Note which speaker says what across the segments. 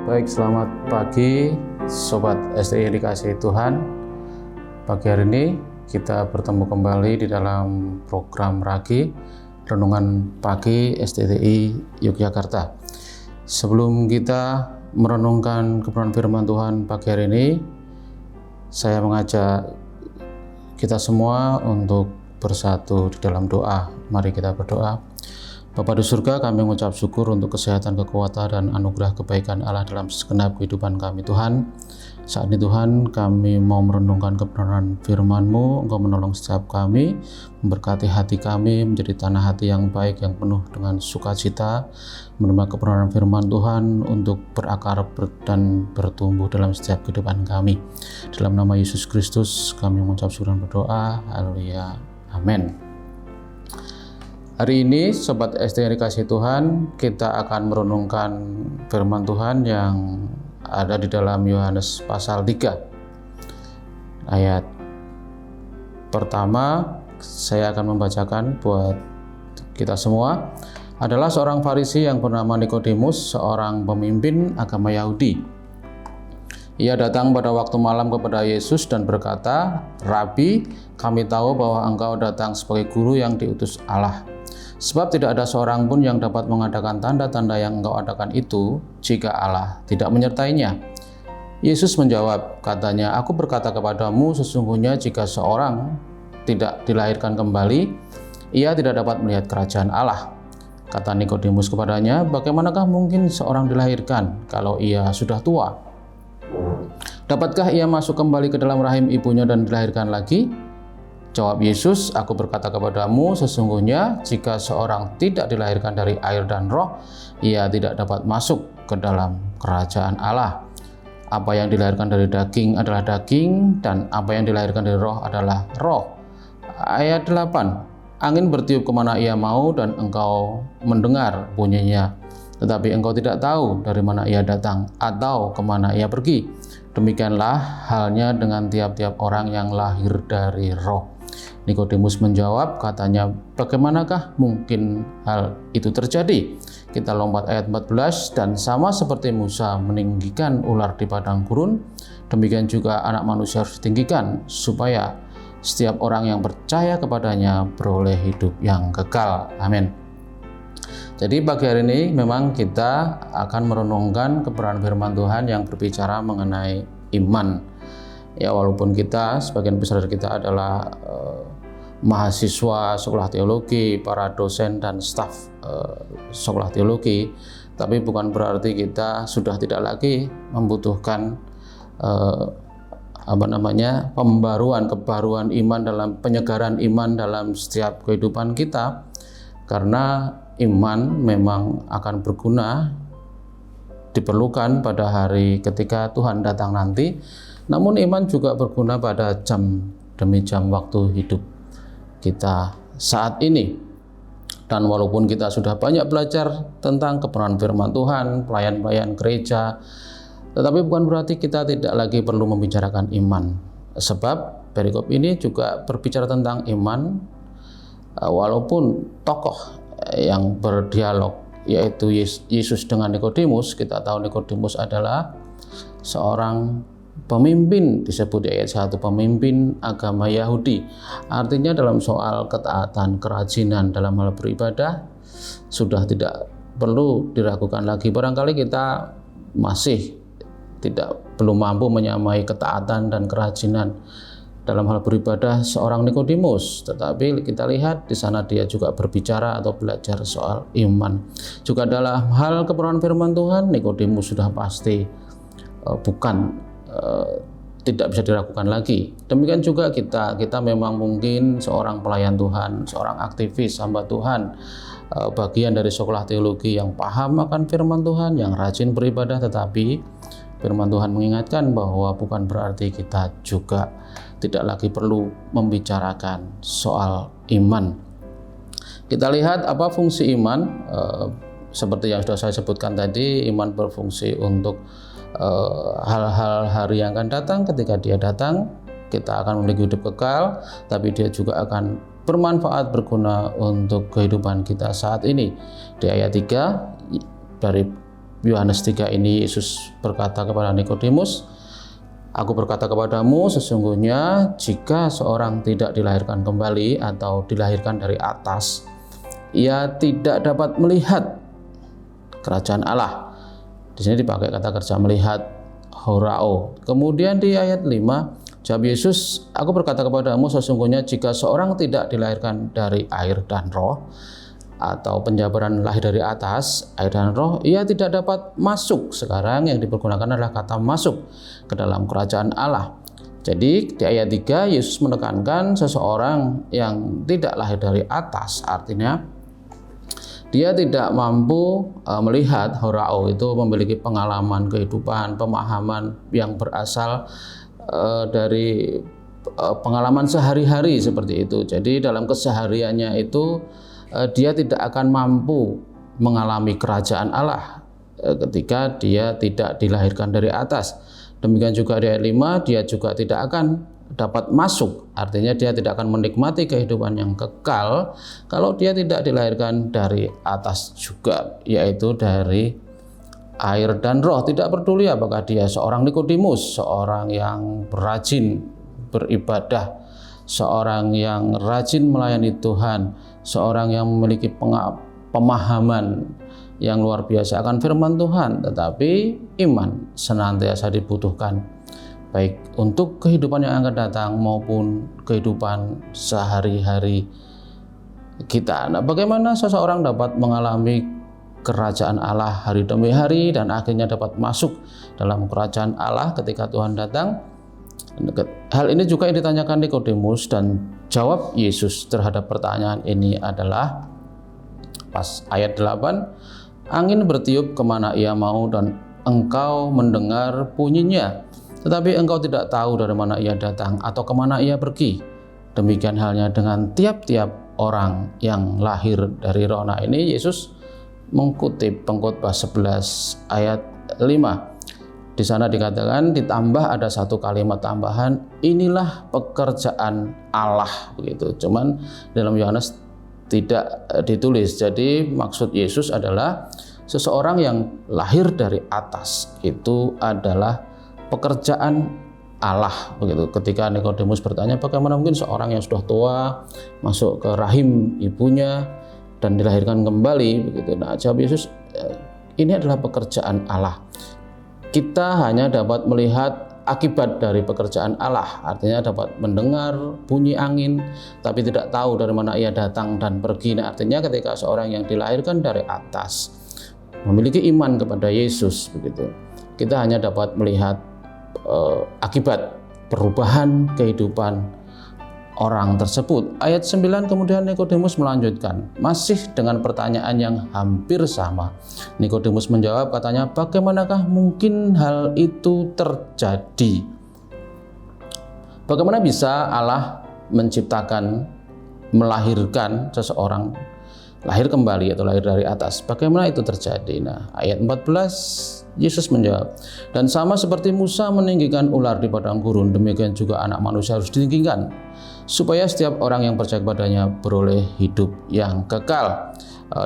Speaker 1: Baik, selamat pagi Sobat STI yang dikasihi Tuhan. Pagi hari ini kita bertemu kembali di dalam program Ragi Renungan Pagi STTI Yogyakarta. Sebelum kita merenungkan kebenaran firman Tuhan pagi hari ini, saya mengajak kita semua untuk bersatu di dalam doa. Mari kita berdoa. Bapa di surga, kami mengucap syukur untuk kesehatan, kekuatan, dan anugerah kebaikan Allah dalam segenap kehidupan kami Tuhan. Saat ini Tuhan, kami mau merenungkan kebenaran firman-Mu. Engkau menolong setiap kami, memberkati hati kami menjadi tanah hati yang baik, yang penuh dengan sukacita, menerima kebenaran firman Tuhan untuk berakar dan bertumbuh dalam setiap kehidupan kami. Dalam nama Yesus Kristus kami mengucap syukur dan berdoa. Haleluya. Amin. Hari ini Sobat STI yang dikasihi Tuhan, kita akan merenungkan firman Tuhan yang ada di dalam Yohanes pasal 3. Ayat pertama saya akan membacakan buat kita semua. Adalah seorang Farisi yang bernama Nikodemus, seorang pemimpin agama Yahudi. Ia datang pada waktu malam kepada Yesus dan berkata, "Rabi, kami tahu bahwa engkau datang sebagai guru yang diutus Allah. Sebab tidak ada seorang pun yang dapat mengadakan tanda-tanda yang engkau adakan itu jika Allah tidak menyertainya." Yesus menjawab, katanya, "Aku berkata kepadamu, sesungguhnya jika seorang tidak dilahirkan kembali, ia tidak dapat melihat kerajaan Allah." Kata Nikodemus kepadanya, "Bagaimanakah mungkin seorang dilahirkan kalau ia sudah tua? Dapatkah ia masuk kembali ke dalam rahim ibunya dan dilahirkan lagi?" Jawab Yesus, "Aku berkata kepadamu, sesungguhnya jika seorang tidak dilahirkan dari air dan roh, ia tidak dapat masuk ke dalam kerajaan Allah. Apa yang dilahirkan dari daging adalah daging, dan apa yang dilahirkan dari roh adalah roh." Ayat 8, "Angin bertiup kemana ia mau dan engkau mendengar bunyinya, tetapi engkau tidak tahu dari mana ia datang atau kemana ia pergi. Demikianlah halnya dengan tiap-tiap orang yang lahir dari roh." Nikodemus menjawab, katanya, "Bagaimanakah mungkin hal itu terjadi?" Kita lompat ayat 14, "Dan sama seperti Musa meninggikan ular di padang gurun, demikian juga Anak Manusia harus ditinggikan, supaya setiap orang yang percaya kepadanya beroleh hidup yang kekal." Amin. Jadi pagi hari ini memang kita akan merenungkan kebenaran firman Tuhan yang berbicara mengenai iman. Ya, walaupun kita, sebagian besar dari kita adalah mahasiswa sekolah teologi, para dosen dan staf sekolah teologi, tapi bukan berarti kita sudah tidak lagi membutuhkan kebaruan iman, dalam penyegaran iman dalam setiap kehidupan kita, karena iman memang akan berguna, diperlukan pada hari ketika Tuhan datang nanti. Namun iman juga berguna pada jam demi jam waktu hidup kita saat ini. Dan walaupun kita sudah banyak belajar tentang kebenaran firman Tuhan, pelayan-pelayan gereja, tetapi bukan berarti kita tidak lagi perlu membicarakan iman. Sebab perikop ini juga berbicara tentang iman, walaupun tokoh yang berdialog yaitu Yesus dengan Nikodemus, kita tahu Nikodemus adalah seorang pemimpin, disebut di ayat 1, pemimpin agama Yahudi. Artinya dalam soal ketaatan, kerajinan dalam hal beribadah sudah tidak perlu diragukan lagi. Barangkali kita masih belum mampu menyamai ketaatan dan kerajinan dalam hal beribadah seorang Nikodemus, tetapi kita lihat di sana dia juga berbicara atau belajar soal iman. Juga dalam hal kebenaran firman Tuhan, Nikodemus sudah pasti tidak bisa diragukan lagi. Demikian juga kita memang mungkin seorang pelayan Tuhan, seorang aktivis hamba Tuhan, bagian dari sekolah teologi yang paham akan firman Tuhan, yang rajin beribadah, tetapi firman Tuhan mengingatkan bahwa bukan berarti kita juga tidak lagi perlu membicarakan soal iman. Kita lihat apa fungsi iman. Seperti yang sudah saya sebutkan tadi, iman berfungsi untuk hal-hal hari yang akan datang. Ketika dia datang, kita akan memiliki hidup kekal, tapi dia juga akan bermanfaat, berguna untuk kehidupan kita saat ini. Di ayat 3, dari Yohanes 3 ini Yesus berkata kepada Nikodemus, "Aku berkata kepadamu, sesungguhnya jika seorang tidak dilahirkan kembali atau dilahirkan dari atas, ia tidak dapat melihat kerajaan Allah." Di sini dipakai kata kerja melihat, horao. Kemudian di ayat 5, jawab Yesus, "Aku berkata kepadamu, sesungguhnya jika seorang tidak dilahirkan dari air dan roh," atau penjabaran lahir dari atas, air dan roh, "ia tidak dapat masuk." Sekarang yang dipergunakan adalah kata masuk ke dalam kerajaan Allah. Jadi di ayat 3 Yesus menekankan seseorang yang tidak lahir dari atas, artinya dia tidak mampu melihat, horao itu memiliki pengalaman kehidupan, pemahaman yang berasal dari pengalaman sehari-hari seperti itu. Jadi dalam kesehariannya itu dia tidak akan mampu mengalami kerajaan Allah ketika dia tidak dilahirkan dari atas. Demikian juga di ayat 5, dia juga tidak akan dapat masuk, artinya dia tidak akan menikmati kehidupan yang kekal kalau dia tidak dilahirkan dari atas juga, yaitu dari air dan roh. Tidak peduli apakah dia seorang Nikodemus, seorang yang rajin beribadah, seorang yang rajin melayani Tuhan, seorang yang memiliki pemahaman yang luar biasa akan firman Tuhan, tetapi iman senantiasa dibutuhkan, baik untuk kehidupan yang akan datang maupun kehidupan sehari-hari kita. Nah, bagaimana seseorang dapat mengalami kerajaan Allah hari demi hari dan akhirnya dapat masuk dalam kerajaan Allah ketika Tuhan datang? Hal ini juga yang ditanyakan Nikodemus, dan jawab Yesus terhadap pertanyaan ini adalah pas ayat 8, "Angin bertiup kemana ia mau dan engkau mendengar bunyinya, tetapi engkau tidak tahu dari mana ia datang atau kemana ia pergi. Demikian halnya dengan tiap-tiap orang yang lahir dari roh." Nah, ini Yesus mengutip Pengkhotbah 11 ayat 5. Di sana dikatakan, ditambah ada satu kalimat tambahan, "Inilah pekerjaan Allah." Begitu. Cuman dalam Yohanes tidak ditulis. Jadi maksud Yesus adalah seseorang yang lahir dari atas itu adalah pekerjaan Allah. Begitu. Ketika Nikodemus bertanya, bagaimana mungkin seorang yang sudah tua masuk ke rahim ibunya dan dilahirkan kembali, begitu. Nah, jawab Yesus, ini adalah pekerjaan Allah. Kita hanya dapat melihat akibat dari pekerjaan Allah, artinya dapat mendengar bunyi angin tapi tidak tahu dari mana ia datang dan pergi. Nah, artinya ketika seorang yang dilahirkan dari atas memiliki iman kepada Yesus, begitu, kita hanya dapat melihat akibat perubahan kehidupan orang tersebut. Ayat 9 kemudian Nikodemus melanjutkan, masih dengan pertanyaan yang hampir sama. Nikodemus menjawab, katanya, "Bagaimanakah mungkin hal itu terjadi?" Bagaimana bisa Allah menciptakan, melahirkan seseorang lahir kembali atau lahir dari atas? Bagaimana itu terjadi? Nah, ayat 14 Yesus menjawab, "Dan sama seperti Musa meninggikan ular di padang gurun, demikian juga Anak Manusia harus ditinggikan, supaya setiap orang yang percaya kepadanya beroleh hidup yang kekal."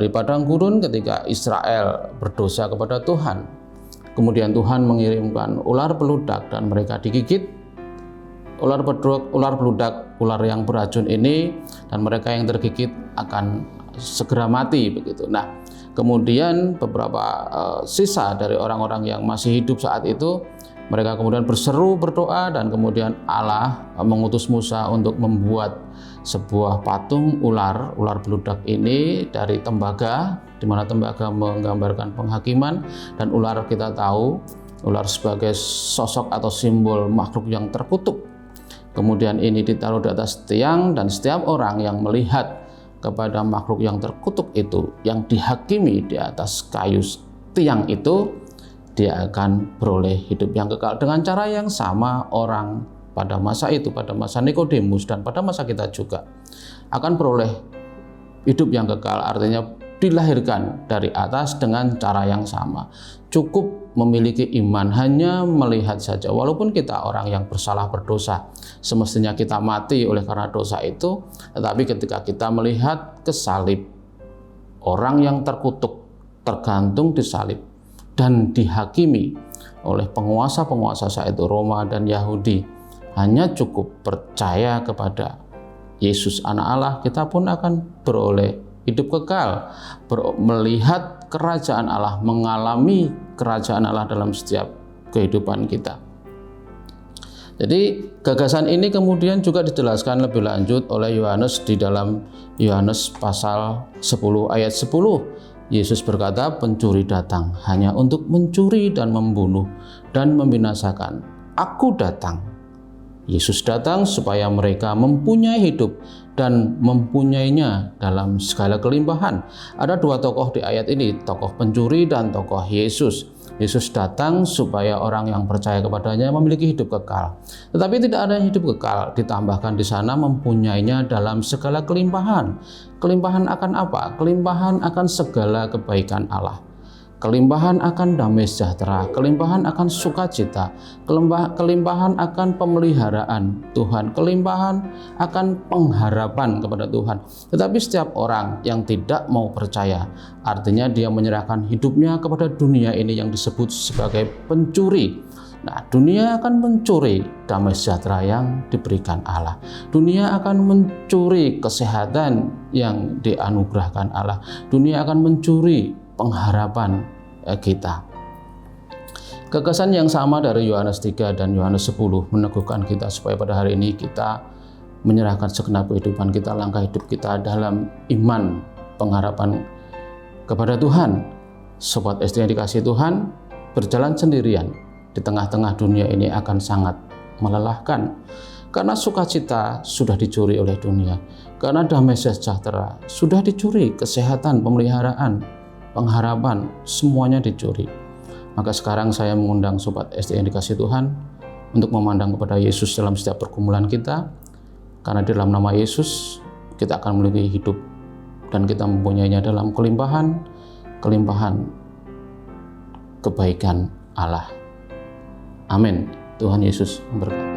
Speaker 1: Di padang gurun ketika Israel berdosa kepada Tuhan, kemudian Tuhan mengirimkan ular beludak dan mereka digigit ular beludak, ular yang beracun ini, dan mereka yang tergigit akan segera mati, begitu. Nah, kemudian beberapa sisa dari orang-orang yang masih hidup saat itu, mereka kemudian berseru berdoa, dan kemudian Allah mengutus Musa untuk membuat sebuah patung ular beludak ini dari tembaga, di mana tembaga menggambarkan penghakiman, dan ular kita tahu ular sebagai sosok atau simbol makhluk yang terkutuk. Kemudian ini ditaruh di atas tiang, dan setiap orang yang melihat kepada makhluk yang terkutuk itu, yang dihakimi di atas kayu tiang itu, dia akan beroleh hidup yang kekal. Dengan cara yang sama, orang pada masa itu, pada masa Nikodemus dan pada masa kita juga akan beroleh hidup yang kekal, artinya dilahirkan dari atas dengan cara yang sama. Cukup memiliki iman, hanya melihat saja. Walaupun kita orang yang bersalah berdosa, semestinya kita mati oleh karena dosa itu, tetapi ketika kita melihat ke salib, orang yang terkutuk tergantung di salib, dan dihakimi oleh penguasa-penguasa saat itu, Roma dan Yahudi. Hanya cukup percaya kepada Yesus anak Allah, kita pun akan beroleh hidup kekal, melihat kerajaan Allah, mengalami kerajaan Allah dalam setiap kehidupan kita. Jadi gagasan ini kemudian juga dijelaskan lebih lanjut oleh Yohanes di dalam Yohanes pasal 10 ayat 10. Yesus berkata, pencuri datang hanya untuk mencuri dan membunuh dan membinasakan. Aku datang. Yesus datang supaya mereka mempunyai hidup dan mempunyainya dalam segala kelimpahan. Ada dua tokoh di ayat ini, tokoh pencuri dan tokoh Yesus. Yesus datang supaya orang yang percaya kepadanya memiliki hidup kekal. Tetapi tidak ada hidup kekal, ditambahkan di sana mempunyainya dalam segala kelimpahan. Kelimpahan akan apa? Kelimpahan akan segala kebaikan Allah. Kelimpahan akan damai sejahtera, kelimpahan akan sukacita, kelimpahan akan pemeliharaan Tuhan, kelimpahan akan pengharapan kepada Tuhan. Tetapi setiap orang yang tidak mau percaya, artinya dia menyerahkan hidupnya kepada dunia ini yang disebut sebagai pencuri. Nah, dunia akan mencuri damai sejahtera yang diberikan Allah. Dunia akan mencuri kesehatan yang dianugerahkan Allah. Dunia akan mencuri pengharapan kita. Gagasan yang sama dari Yohanes 3 dan Yohanes 10 meneguhkan kita supaya pada hari ini kita menyerahkan segenap kehidupan kita, langkah hidup kita dalam iman, pengharapan kepada Tuhan. Sobat SD yang dikasihi Tuhan, berjalan sendirian di tengah-tengah dunia ini akan sangat melelahkan. Karena sukacita sudah dicuri oleh dunia, karena damai sejahtera sudah dicuri, kesehatan, pemeliharaan, pengharapan, semuanya dicuri. Maka sekarang saya mengundang Sobat SD yang dikasihi Tuhan untuk memandang kepada Yesus dalam setiap pergumulan kita, karena di dalam nama Yesus kita akan memiliki hidup dan kita mempunyainya dalam kelimpahan kebaikan Allah. Amin. Tuhan Yesus memberkati.